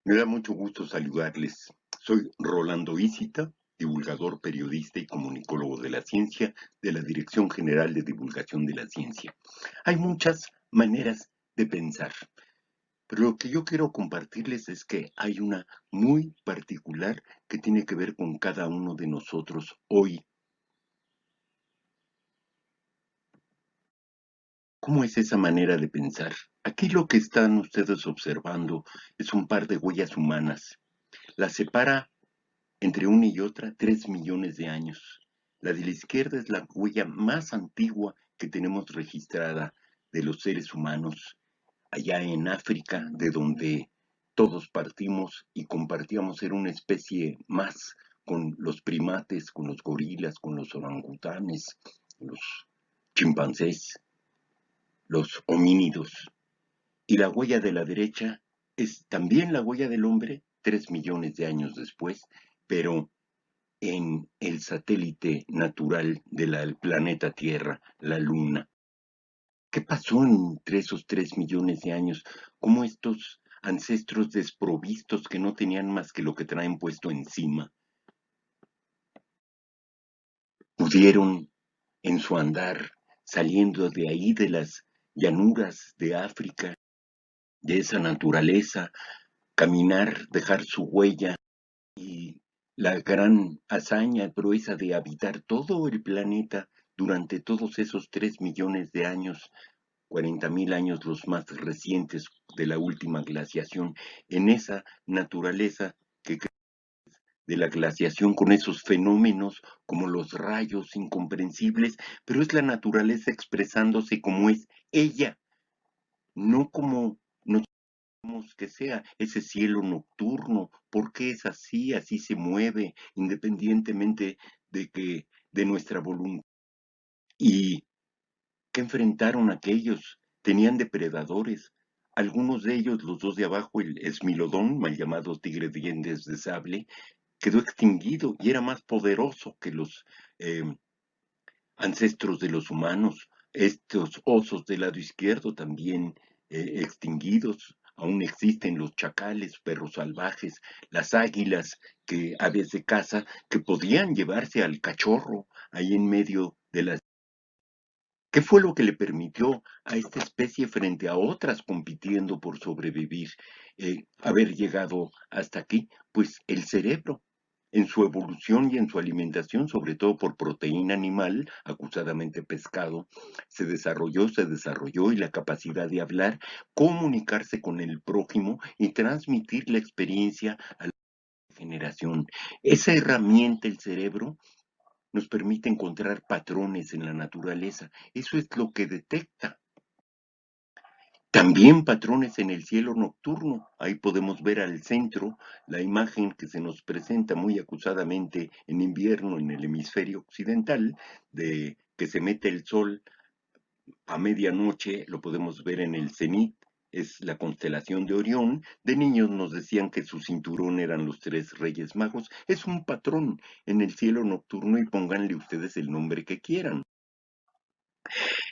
Me da mucho gusto saludarles. Soy Rolando Isita, divulgador, periodista y comunicólogo de la ciencia de la Dirección General de Divulgación de la Ciencia. Hay muchas maneras de pensar, pero lo que yo quiero compartirles es que hay una muy particular que tiene que ver con cada uno de nosotros hoy. ¿Cómo es esa manera de pensar? Aquí lo que están ustedes observando es un par de huellas humanas. Las separa entre una y otra 3 millones de años. La de la izquierda es la huella más antigua que tenemos registrada de los seres humanos, allá en África, de donde todos partimos y compartíamos ser una especie más con los primates, con los gorilas, con los orangutanes, los chimpancés, los homínidos. Y la huella de la derecha es también la huella del hombre 3 millones de años después, pero en el satélite natural del planeta Tierra, la Luna. ¿Qué pasó entre esos 3 millones de años? ¿Cómo estos ancestros desprovistos que no tenían más que lo que traen puesto encima, pudieron en su andar, saliendo de ahí de las llanuras de África, de esa naturaleza, caminar, dejar su huella y la gran hazaña, proeza de habitar todo el planeta durante todos esos 3 millones de años, 40.000 años los más recientes de la última glaciación, en esa naturaleza que de la glaciación con esos fenómenos como los rayos incomprensibles, pero es la naturaleza expresándose como es ella, no como que sea ese cielo nocturno, ¿por qué es así? Así se mueve, independientemente de nuestra voluntad. ¿Y qué enfrentaron aquellos? Tenían depredadores. Algunos de ellos, los dos de abajo, el esmilodón, mal llamado tigre de dientes de sable, quedó extinguido y era más poderoso que los eh, ancestros de los humanos. Estos osos del lado izquierdo también extinguidos. Aún existen los chacales, perros salvajes, las águilas, que aves de caza, que podían llevarse al cachorro ahí en medio de las... ¿Qué fue lo que le permitió a esta especie frente a otras compitiendo por sobrevivir, haber llegado hasta aquí? Pues el cerebro, en su evolución y en su alimentación, sobre todo por proteína animal, acusadamente pescado, se desarrolló y la capacidad de hablar, comunicarse con el prójimo y transmitir la experiencia a la generación. Esa herramienta, el cerebro, nos permite encontrar patrones en la naturaleza. Eso es lo que detecta. También patrones en el cielo nocturno. Ahí podemos ver al centro la imagen que se nos presenta muy acusadamente en invierno en el hemisferio occidental, de que se mete el sol a medianoche, lo podemos ver en el cenit, es la constelación de Orión. De niños nos decían que su cinturón eran los tres reyes magos. Es un patrón en el cielo nocturno y pónganle ustedes el nombre que quieran.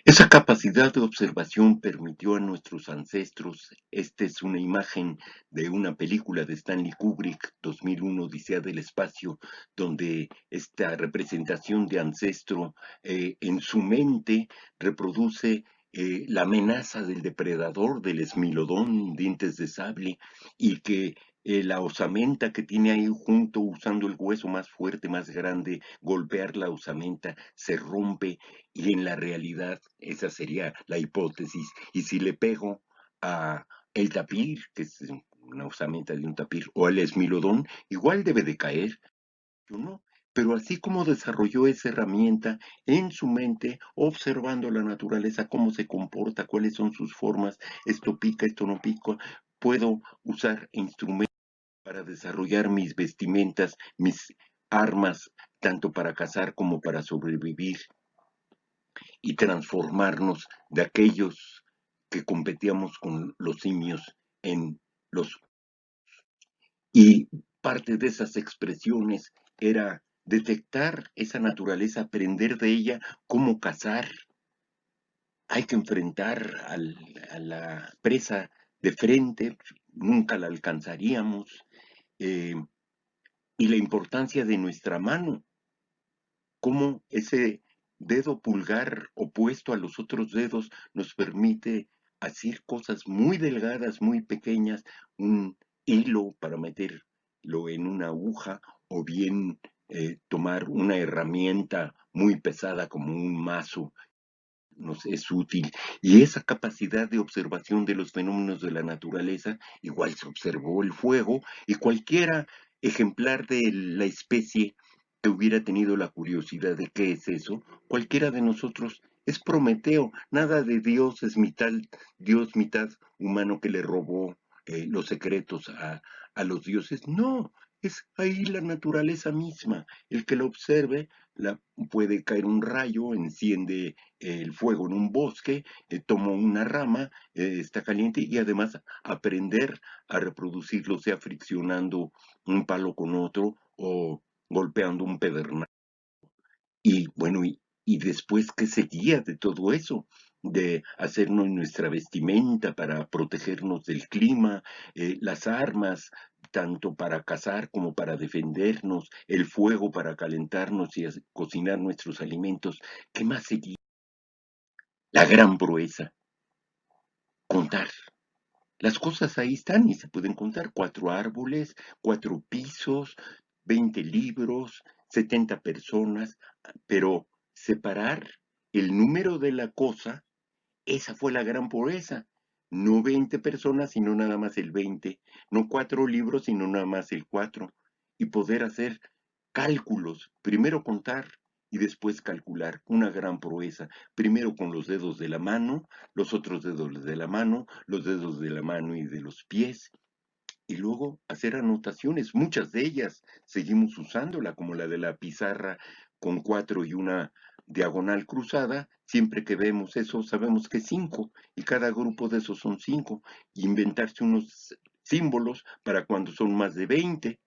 Esa capacidad de observación permitió a nuestros ancestros, esta es una imagen de una película de Stanley Kubrick, 2001, Odisea del Espacio, donde esta representación de ancestro en su mente reproduce la amenaza del depredador, del esmilodón, dientes de sable, y que la osamenta que tiene ahí junto, usando el hueso más fuerte, más grande, golpear la osamenta, se rompe y en la realidad, esa sería la hipótesis. Y si le pego a el tapir, que es una osamenta de un tapir, o al esmilodón, igual debe de caer, yo no. Pero así como desarrolló esa herramienta en su mente, observando la naturaleza, cómo se comporta, cuáles son sus formas, esto pica, esto no pica, puedo usar instrumentos para desarrollar mis vestimentas, mis armas, tanto para cazar como para sobrevivir y transformarnos de aquellos que competíamos con los simios en los... Y parte de esas expresiones era detectar esa naturaleza, aprender de ella, cómo cazar. Hay que enfrentar a la presa de frente, nunca la alcanzaríamos, y la importancia de nuestra mano, cómo ese dedo pulgar opuesto a los otros dedos nos permite hacer cosas muy delgadas, muy pequeñas, un hilo para meterlo en una aguja o bien tomar una herramienta muy pesada como un mazo nos es útil. Y esa capacidad de observación de los fenómenos de la naturaleza, igual se observó el fuego, y cualquiera ejemplar de la especie que hubiera tenido la curiosidad de qué es eso, cualquiera de nosotros es Prometeo, nada de Dios es mitad Dios, mitad humano que le robó los secretos a los dioses. No, es ahí la naturaleza misma. El que lo observe, puede caer un rayo, enciende el fuego en un bosque, tomo una rama, está caliente, y además aprender a reproducirlo, sea friccionando un palo con otro o golpeando un pedernal. Y bueno, y después, ¿qué seguía de todo eso? De hacernos nuestra vestimenta para protegernos del clima, las armas, tanto para cazar como para defendernos, el fuego para calentarnos y cocinar nuestros alimentos. ¿Qué más seguía? La gran proeza, contar. Las cosas ahí están y se pueden contar. 4 árboles, 4 pisos, 20 libros, 70 personas, pero separar el número de la cosa, esa fue la gran proeza. No 20 personas, sino nada más el 20. No 4 libros, sino nada más el 4. Y poder hacer cálculos, primero contar y después calcular, una gran proeza. Primero con los dedos de la mano, los otros dedos de la mano, los dedos de la mano y de los pies, y luego hacer anotaciones, muchas de ellas seguimos usándola, como la de la pizarra con 4 y una diagonal cruzada. Siempre que vemos eso sabemos que es 5, y cada grupo de esos son 5, y inventarse unos símbolos para cuando son más de 20.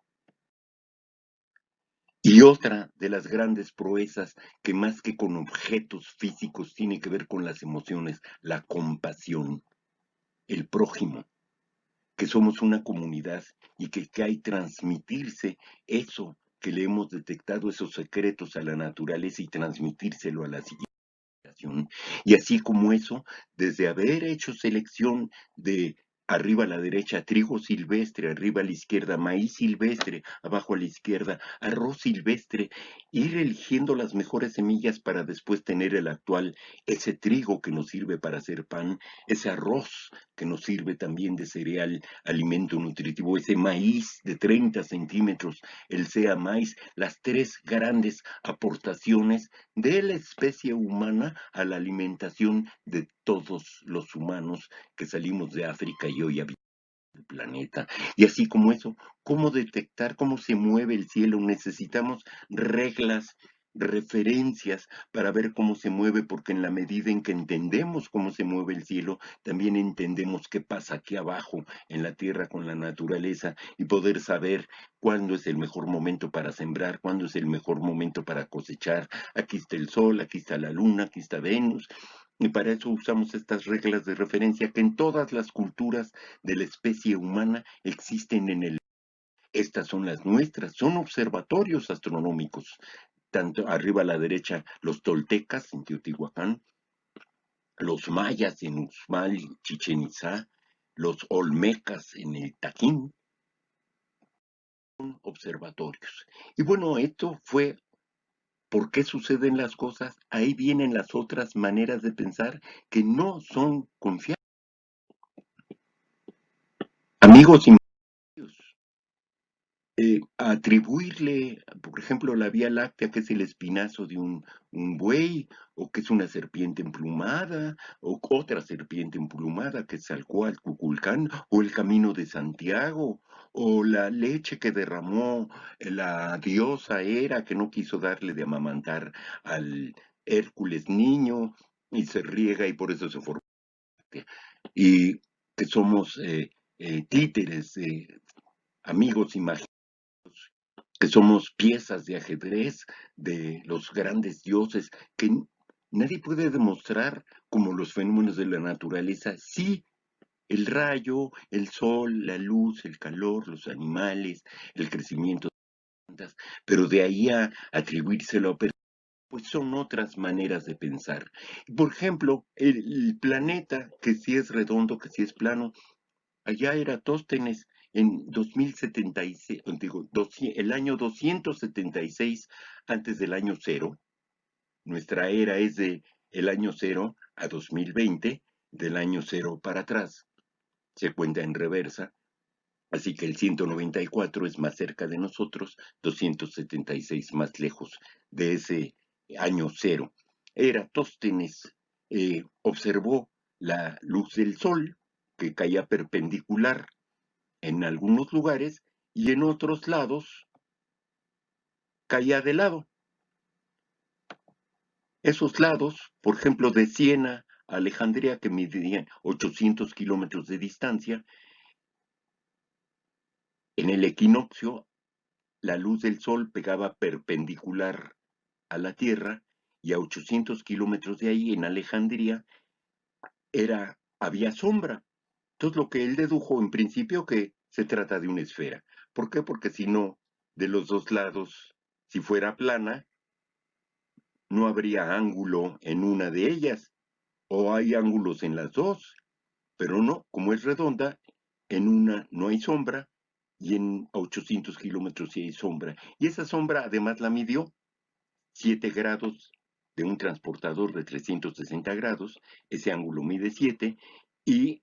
Y otra de las grandes proezas, que más que con objetos físicos tiene que ver con las emociones, la compasión, el prójimo, que somos una comunidad y que hay transmitirse eso que le hemos detectado, esos secretos a la naturaleza, y transmitírselo a la siguiente generación. Y así como eso, desde haber hecho selección de arriba a la derecha trigo silvestre, arriba a la izquierda maíz silvestre, abajo a la izquierda arroz silvestre, ir eligiendo las mejores semillas para después tener el actual, ese trigo que nos sirve para hacer pan, ese arroz que nos sirve también de cereal, alimento nutritivo, ese maíz de 30 centímetros, el sea maíz, las 3 grandes aportaciones de la especie humana a la alimentación de todos los humanos que salimos de África y hoy habitamos el planeta. Y así como eso, cómo detectar cómo se mueve el cielo. Necesitamos reglas, referencias para ver cómo se mueve, porque en la medida en que entendemos cómo se mueve el cielo, también entendemos qué pasa aquí abajo en la tierra con la naturaleza, y poder saber cuándo es el mejor momento para sembrar, cuándo es el mejor momento para cosechar. Aquí está el sol, aquí está la luna, aquí está Venus, y para eso usamos estas reglas de referencia que en todas las culturas de la especie humana existen en el. Estas son las nuestras, son observatorios astronómicos. Tanto arriba a la derecha, los toltecas en Teotihuacán, los mayas en Uxmal y Chichen Itzá, los olmecas en el Taquín, observatorios. Y bueno, esto fue por qué suceden las cosas. Ahí vienen las otras maneras de pensar que no son confiables. Amigos y atribuirle, por ejemplo, la Vía Láctea, que es el espinazo de un buey, o que es una serpiente emplumada, o otra serpiente emplumada, que es Cuculcán, o el Camino de Santiago, o la leche que derramó la diosa Hera, que no quiso darle de amamantar al Hércules niño, y se riega y por eso se formó. Y que somos títeres, amigos imaginados, que somos piezas de ajedrez de los grandes dioses, que nadie puede demostrar, como los fenómenos de la naturaleza, sí el rayo, el sol, la luz, el calor, los animales, el crecimiento de plantas, pero de ahí a atribuírselo a pues son otras maneras de pensar. Por ejemplo, el planeta, que si es redondo, que si es plano, allá Eratóstenes en 2076, digo, el año 276 antes del año cero. Nuestra era es de el año cero a 2020, del año cero para atrás. Se cuenta en reversa, así que el 194 es más cerca de nosotros, 276 más lejos de ese año cero. Eratóstenes observó la luz del sol que caía perpendicular en algunos lugares y en otros lados caía de lado. Esos lados, por ejemplo, de Siena a Alejandría, que medían 800 kilómetros de distancia, en el equinoccio la luz del sol pegaba perpendicular a la Tierra y a 800 kilómetros de ahí, en Alejandría, había sombra. Entonces lo que él dedujo en principio que se trata de una esfera. ¿Por qué? Porque si no, de los dos lados, si fuera plana, no habría ángulo en una de ellas, o hay ángulos en las dos, pero no, como es redonda, en una no hay sombra y en 800 kilómetros sí hay sombra. Y esa sombra además la midió 7 grados de un transportador de 360 grados, ese ángulo mide 7 y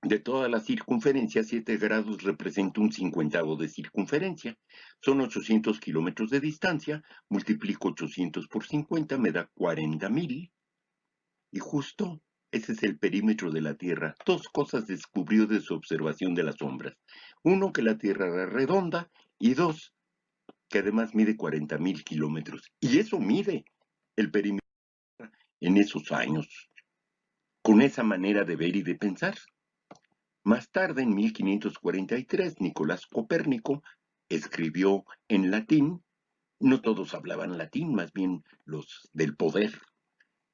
de toda la circunferencia, 7 grados representa un cincuentavo de circunferencia. Son 800 kilómetros de distancia, multiplico 800 por 50, me da 40,000. Y justo ese es el perímetro de la Tierra. Dos cosas descubrió de su observación de las sombras. Uno, que la Tierra era redonda, y dos, que además mide 40,000 kilómetros. Y eso mide el perímetro en esos años, con esa manera de ver y de pensar. Más tarde, en 1543, Nicolás Copérnico escribió en latín. No todos hablaban latín, más bien los del poder,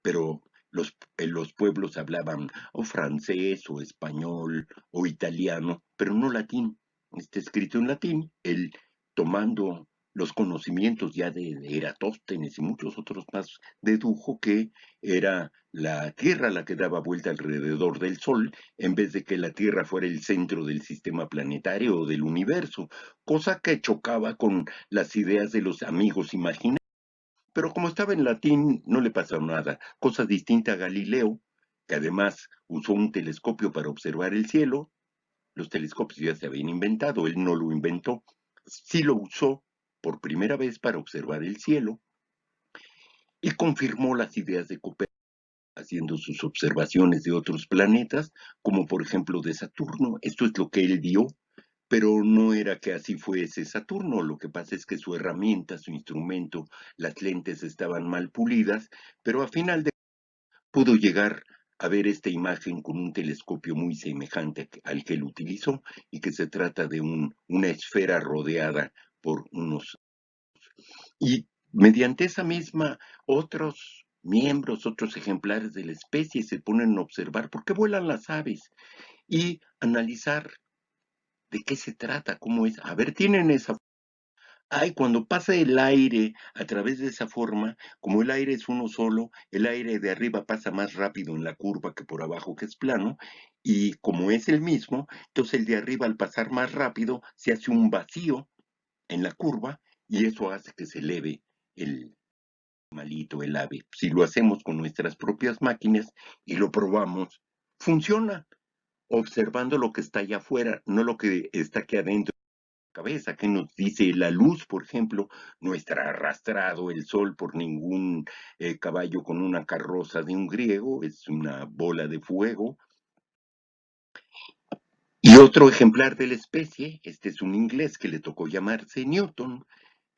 pero los pueblos hablaban o francés o español o italiano, pero no latín. Está escrito en latín. Él, tomando los conocimientos ya de Eratóstenes y muchos otros más, dedujo que era la Tierra la que daba vuelta alrededor del Sol, en vez de que la Tierra fuera el centro del sistema planetario o del universo, cosa que chocaba con las ideas de los amigos imaginarios. Pero como estaba en latín, no le pasó nada, cosa distinta a Galileo, que además usó un telescopio para observar el cielo. Los telescopios ya se habían inventado, él no lo inventó. Sí lo usó por primera vez para observar el cielo y confirmó las ideas de Copérnico haciendo sus observaciones de otros planetas, como por ejemplo de Saturno. Esto es lo que él vio, pero no era que así fuese Saturno. Lo que pasa es que su herramienta, su instrumento, las lentes estaban mal pulidas, pero a final de pudo llegar a ver esta imagen con un telescopio muy semejante al que él utilizó y que se trata de una esfera rodeada por unos. Y mediante esa misma, otros miembros, otros ejemplares de la especie se ponen a observar por qué vuelan las aves y analizar de qué se trata, cómo es. A ver, tienen esa. Ay, cuando pasa el aire a través de esa forma, como el aire es uno solo, el aire de arriba pasa más rápido en la curva que por abajo, que es plano, y como es el mismo, entonces el de arriba al pasar más rápido se hace un vacío en la curva y eso hace que se eleve el malito, el ave. Si lo hacemos con nuestras propias máquinas y lo probamos, funciona, observando lo que está allá afuera, no lo que está aquí adentro cabeza, que nos dice la luz, por ejemplo, no estará arrastrado el sol por ningún caballo con una carroza de un griego, es una bola de fuego. Y otro ejemplar de la especie, este es un inglés que le tocó llamarse Newton,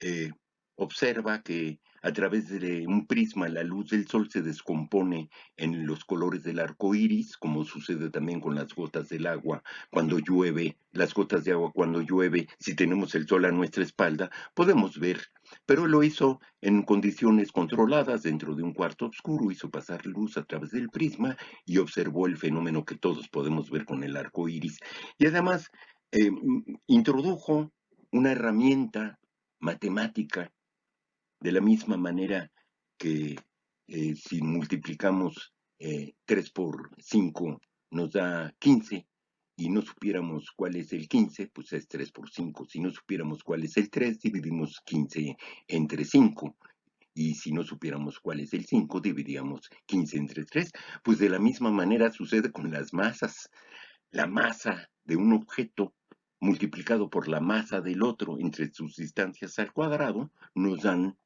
eh, observa que a través de un prisma, la luz del sol se descompone en los colores del arco iris, como sucede también con las gotas del agua cuando llueve, las gotas de agua cuando llueve, si tenemos el sol a nuestra espalda, podemos ver. Pero lo hizo en condiciones controladas dentro de un cuarto oscuro, hizo pasar luz a través del prisma y observó el fenómeno que todos podemos ver con el arco iris. Y además introdujo una herramienta matemática de la misma manera que si multiplicamos 3 por 5 nos da 15 y no supiéramos cuál es el 15, pues es 3 por 5. Si no supiéramos cuál es el 3, dividimos 15 entre 5. Y si no supiéramos cuál es el 5, dividiríamos 15 entre 3. Pues de la misma manera sucede con las masas. La masa de un objeto multiplicado por la masa del otro entre sus distancias al cuadrado nos dan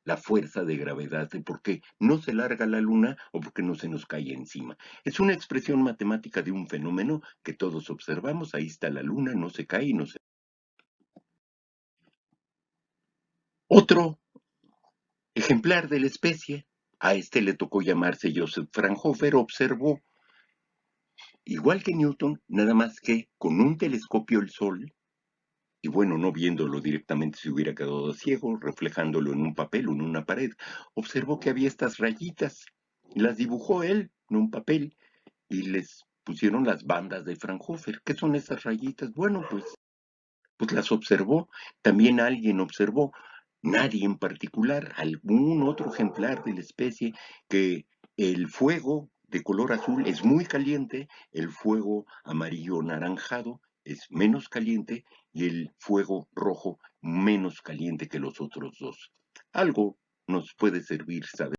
la fuerza de gravedad de por qué no se larga la luna o por qué no se nos cae encima. Es una expresión matemática de un fenómeno que todos observamos. Ahí está la luna, no se cae y no se... Otro ejemplar de la especie, a este le tocó llamarse Joseph Fraunhofer, observó, igual que Newton, nada más que con un telescopio el Sol, y bueno, no viéndolo directamente se hubiera quedado ciego, reflejándolo en un papel o en una pared, observó que había estas rayitas, y las dibujó él en un papel, y les pusieron las bandas de Fraunhofer. ¿Qué son esas rayitas? Bueno, pues las observó, también alguien observó, nadie en particular, algún otro ejemplar de la especie, que el fuego de color azul es muy caliente, el fuego amarillo naranjado es menos caliente y el fuego rojo menos caliente que los otros dos. Algo nos puede servir saber.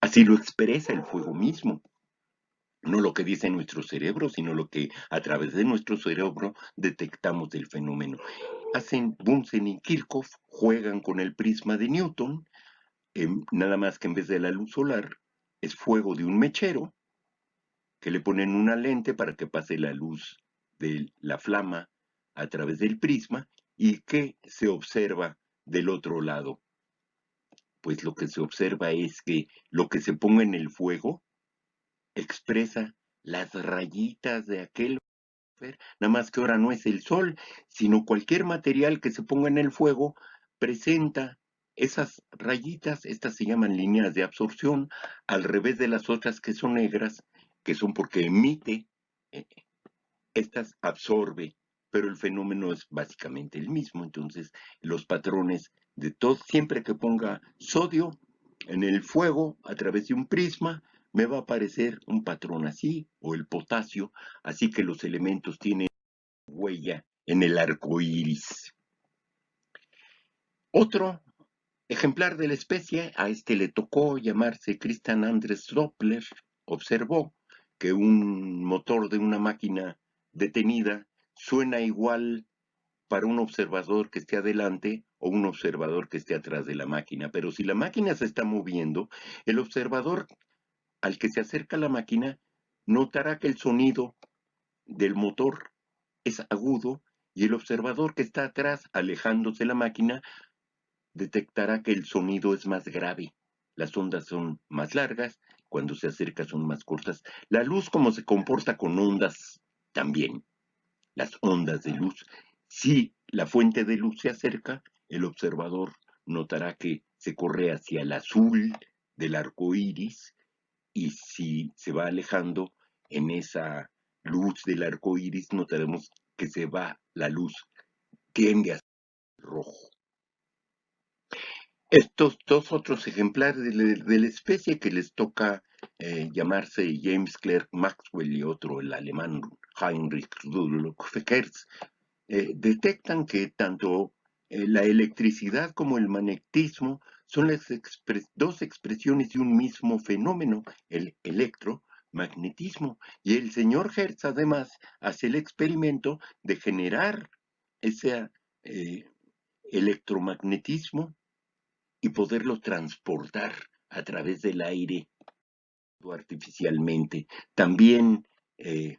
Así lo expresa el fuego mismo. No lo que dice nuestro cerebro, sino lo que a través de nuestro cerebro detectamos del fenómeno. Hacen Bunsen y Kirchhoff, juegan con el prisma de Newton, nada más que en vez de la luz solar es fuego de un mechero, que le ponen una lente para que pase la luz de la flama a través del prisma y que se observa del otro lado. Pues lo que se observa es que lo que se ponga en el fuego expresa las rayitas de aquel nada más que ahora no es el sol, sino cualquier material que se ponga en el fuego presenta esas rayitas, estas se llaman líneas de absorción, al revés de las otras que son negras, que son porque emite, eh, estas absorbe, pero el fenómeno es básicamente el mismo. Entonces, los patrones de todo, siempre que ponga sodio en el fuego a través de un prisma, me va a aparecer un patrón así, o el potasio, así que los elementos tienen huella en el arco iris. Otro ejemplar de la especie, a este le tocó llamarse Christian Andres Doppler, observó que un motor de una máquina detenida suena igual para un observador que esté adelante o un observador que esté atrás de la máquina, pero si la máquina se está moviendo, el observador al que se acerca a la máquina notará que el sonido del motor es agudo y el observador que está atrás, alejándose la máquina, detectará que el sonido es más grave. Las ondas son más largas, cuando se acerca son más cortas. La luz, como se comporta con ondas, también. Las ondas de luz. Si la fuente de luz se acerca, el observador notará que se corre hacia el azul del arco iris, y si se va alejando en esa luz del arco iris, notaremos que se va la luz, tiende a ser rojo. Estos dos otros ejemplares de la especie que les toca llamarse James Clerk Maxwell y otro, el alemán Heinrich Rudolf Hertz, detectan que tanto la electricidad como el magnetismo son las dos expresiones de un mismo fenómeno, el electromagnetismo. Y el señor Hertz además hace el experimento de generar ese electromagnetismo y poderlo transportar a través del aire artificialmente. También eh,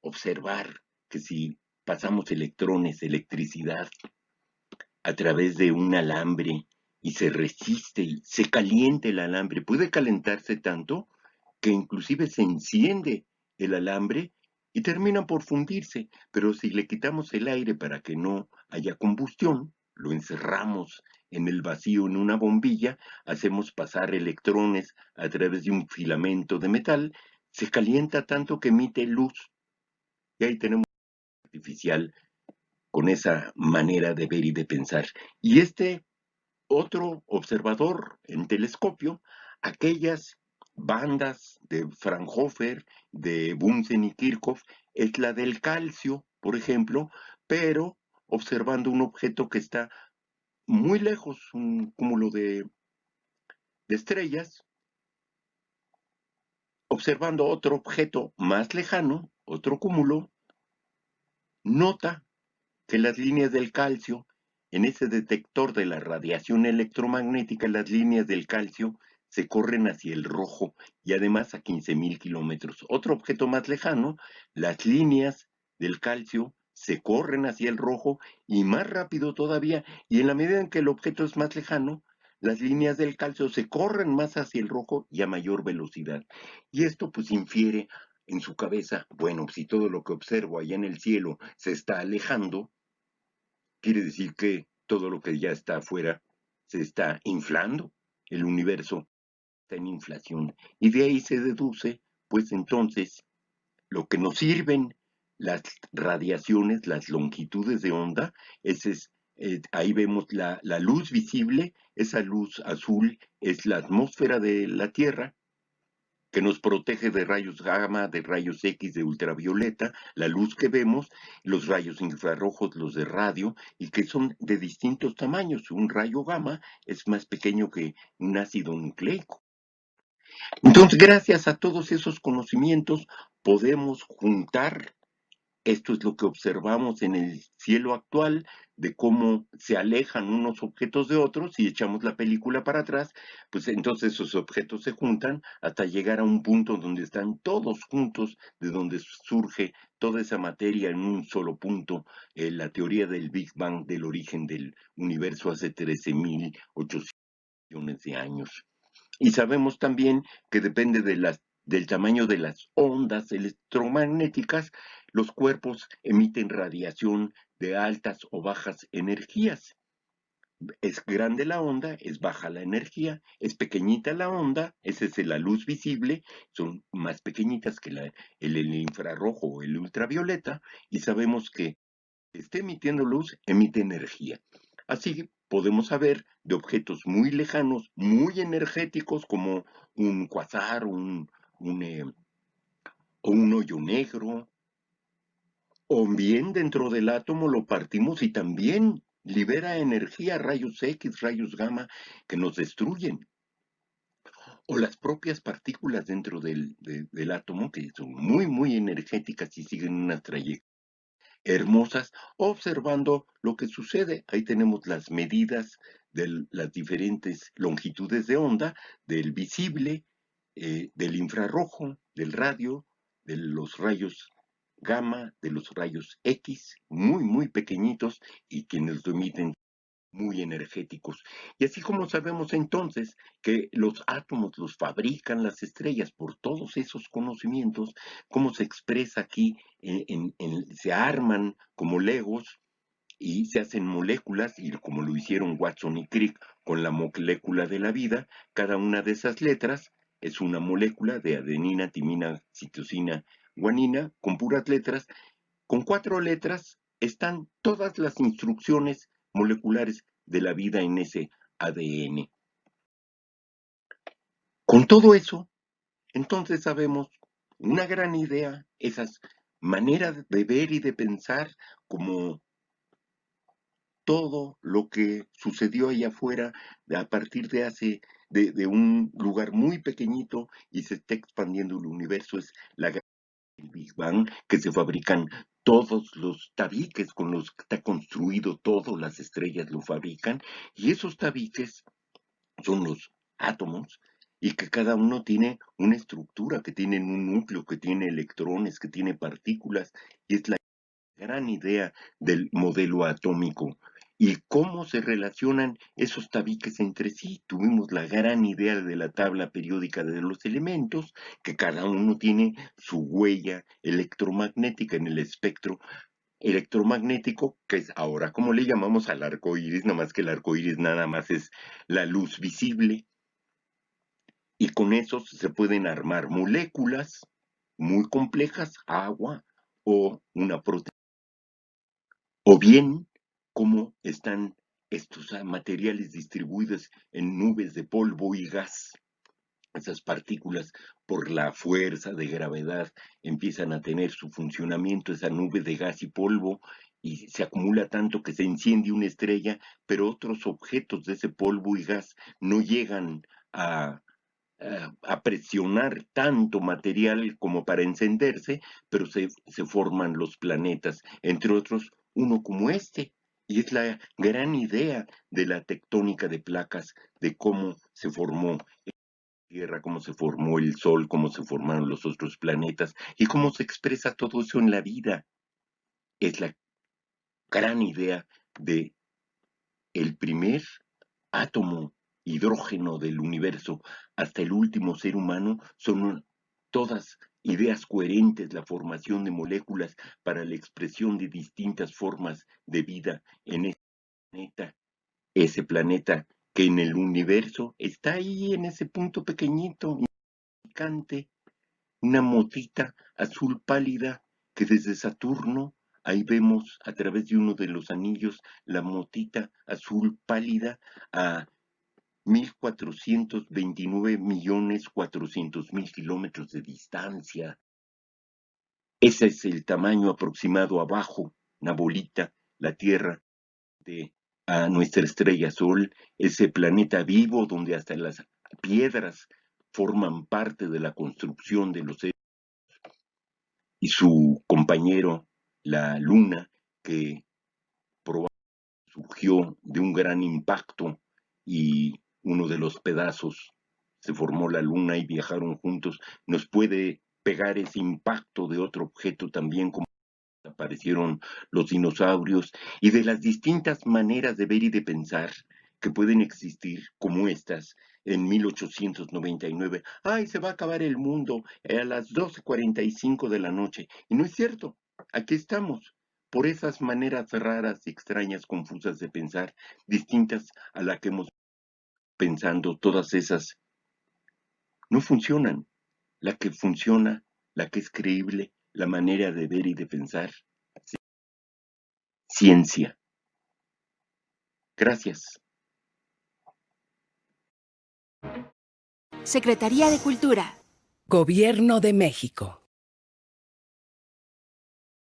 observar que si pasamos electrones, electricidad, a través de un alambre y se resiste y se calienta el alambre. Puede calentarse tanto que inclusive se enciende el alambre y termina por fundirse, pero si le quitamos el aire para que no haya combustión, lo encerramos en el vacío en una bombilla, hacemos pasar electrones a través de un filamento de metal, se calienta tanto que emite luz y ahí tenemos artificial con esa manera de ver y de pensar. Y este otro observador en telescopio, aquellas bandas de Fraunhofer, de Bunsen y Kirchhoff, es la del calcio, por ejemplo, pero observando un objeto que está muy lejos, un cúmulo de estrellas, observando otro objeto más lejano, otro cúmulo, nota que las líneas del calcio, en ese detector de la radiación electromagnética, las líneas del calcio se corren hacia el rojo y además a 15.000 kilómetros. Otro objeto más lejano, las líneas del calcio se corren hacia el rojo y más rápido todavía, y en la medida en que el objeto es más lejano, las líneas del calcio se corren más hacia el rojo y a mayor velocidad. Y esto pues infiere en su cabeza, bueno, si todo lo que observo allá en el cielo se está alejando, quiere decir que todo lo que ya está afuera se está inflando, el universo está en inflación. Y de ahí se deduce, pues entonces, lo que nos sirven las radiaciones, las longitudes de onda, ahí vemos la luz visible, esa luz azul es la atmósfera de la Tierra, que nos protege de rayos gamma, de rayos X, de ultravioleta, la luz que vemos, los rayos infrarrojos, los de radio, y que son de distintos tamaños. Un rayo gamma es más pequeño que un ácido nucleico. Entonces, gracias a todos esos conocimientos, podemos juntar. Esto es lo que observamos en el cielo actual, de cómo se alejan unos objetos de otros y echamos la película para atrás, pues entonces esos objetos se juntan hasta llegar a un punto donde están todos juntos, de donde surge toda esa materia en un solo punto, la teoría del Big Bang, del origen del universo hace 13.800 millones de años. Y sabemos también que depende del tamaño de las ondas electromagnéticas, los cuerpos emiten radiación de altas o bajas energías. Es grande la onda, es baja la energía, es pequeñita la onda, esa es la luz visible, son más pequeñitas que el infrarrojo o el ultravioleta, y sabemos que esté emitiendo luz, emite energía. Así podemos saber de objetos muy lejanos, muy energéticos, como un cuasar, un, eh, o un hoyo negro, o bien dentro del átomo lo partimos y también libera energía, rayos X, rayos gamma, que nos destruyen. O las propias partículas dentro del átomo, que son muy, muy energéticas y siguen una trayectoria hermosas, observando lo que sucede. Ahí tenemos las medidas de las diferentes longitudes de onda, del visible, del infrarrojo, del radio, de los rayos gamma, de los rayos X, muy, muy pequeñitos y quienes lo emiten muy energéticos. Y así como sabemos entonces que los átomos los fabrican las estrellas por todos esos conocimientos, cómo se expresa aquí, se arman como legos y se hacen moléculas, y como lo hicieron Watson y Crick con la molécula de la vida, cada una de esas letras es una molécula de adenina, timina, citosina, guanina, con puras letras. Con 4 letras están todas las instrucciones moleculares de la vida en ese ADN. Con todo eso, entonces sabemos una gran idea, esas maneras de ver y de pensar, como todo lo que sucedió allá afuera a partir de un lugar muy pequeñito y se está expandiendo el universo, es el Big Bang, que se fabrican todos los tabiques con los que está construido todo, las estrellas lo fabrican, y esos tabiques son los átomos, y que cada uno tiene una estructura, que tienen un núcleo, que tiene electrones, que tiene partículas, y es la gran idea del modelo atómico. y cómo se relacionan esos tabiques entre sí. Tuvimos la gran idea de la tabla periódica de los elementos, que cada uno tiene su huella electromagnética en el espectro electromagnético, que es ahora como le llamamos al arco iris, nada más que el arco iris nada más es la luz visible, y con esos se pueden armar moléculas muy complejas, agua o una proteína, o bien cómo están estos materiales distribuidos en nubes de polvo y gas. Esas partículas, por la fuerza de gravedad, empiezan a tener su funcionamiento, esa nube de gas y polvo, y se acumula tanto que se enciende una estrella, pero otros objetos de ese polvo y gas no llegan a, a presionar tanto material como para encenderse, pero se forman los planetas, entre otros uno como este. Y es la gran idea de la tectónica de placas, de cómo se formó Tierra, cómo se formó el Sol, cómo se formaron los otros planetas y cómo se expresa todo eso en la vida. Es la gran idea de el primer átomo hidrógeno del universo hasta el último ser humano, son todas ideas coherentes, la formación de moléculas para la expresión de distintas formas de vida en este planeta, ese planeta que en el universo está ahí en ese punto pequeñito, insignificante, una motita azul pálida que desde Saturno, ahí vemos a través de uno de los anillos la motita azul pálida a 1.429.400.000 kilómetros de distancia. Ese es el tamaño aproximado abajo, una bolita, la Tierra, de a nuestra estrella Sol, ese planeta vivo donde hasta las piedras forman parte de la construcción de los seres, y su compañero, la Luna, que probablemente surgió de un gran impacto y uno de los pedazos se formó la Luna y viajaron juntos, nos puede pegar ese impacto de otro objeto también, como aparecieron los dinosaurios, y de las distintas maneras de ver y de pensar que pueden existir, como estas, en 1899. ¡Ay, se va a acabar el mundo a las 12:45 de la noche! Y no es cierto, aquí estamos, por esas maneras raras, extrañas, confusas de pensar, distintas a la que hemos pensando, todas esas no funcionan. La que funciona, la que es creíble, la manera de ver y de pensar, ciencia. Gracias. Secretaría de Cultura. Gobierno de México.